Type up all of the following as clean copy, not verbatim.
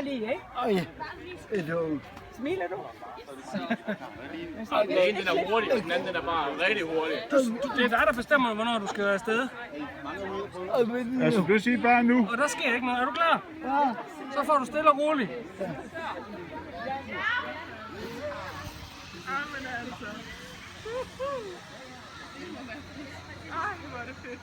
smiler lige, ikke? Smiler du? Den ene den er hurtig, og den anden den er bare rigtig hurtig. Det er dig, der bestemmer, hvornår du skal afsted. Altså, du siger bare nu. Og der sker ikke noget. Er du klar? Ja. Så får du stille og roligt. Jamen altså. Ej, hvor er det fedt.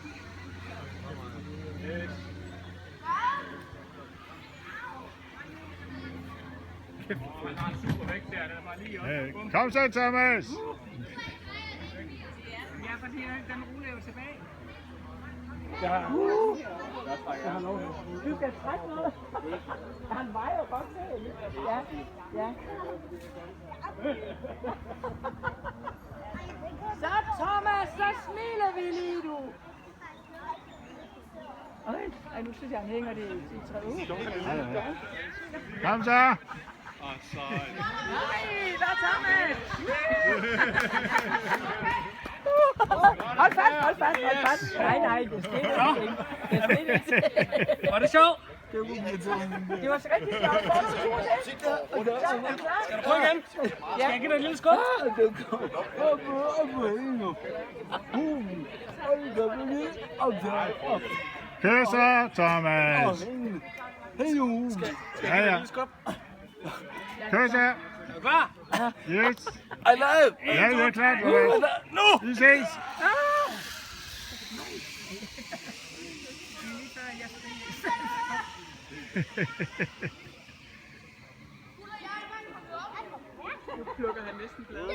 Man har en super vægt der, den er bare lige op. Kom så, Thomas. Ja, fordi den ruller jo tilbage. Du skal trække noget. Han vejer jo godt til. Ja, ja. Så Thomas, så smiler vi lige, du. Ej, nu synes jeg, han hænger det i træet. Kom så. Nej, der er Thomas. Hold fast. Nej, det skete ikke. Var det sjovt? Det var så rigtig sjovt. Skal du prøve igen? Skal jeg give dig et lille skub? Kør så, Thomas. Ja, ja. Kør så. Er du klar? Yes. Ja, det er klart. Nu! Vi ses. Nu plukker han næsten bladet.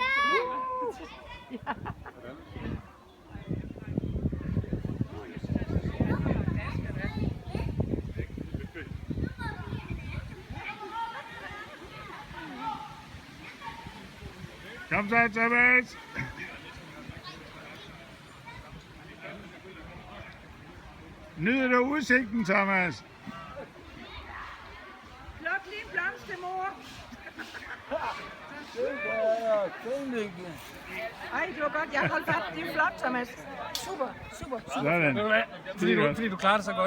Kom så, Thomas. Nyder du udsigten, Thomas? Pluk lige en blomst, mor. Ej, det var godt. Jeg holdt fast. Det er flot, Thomas. Super. Sådan. Ved du hvad? Fordi du klarer det så godt.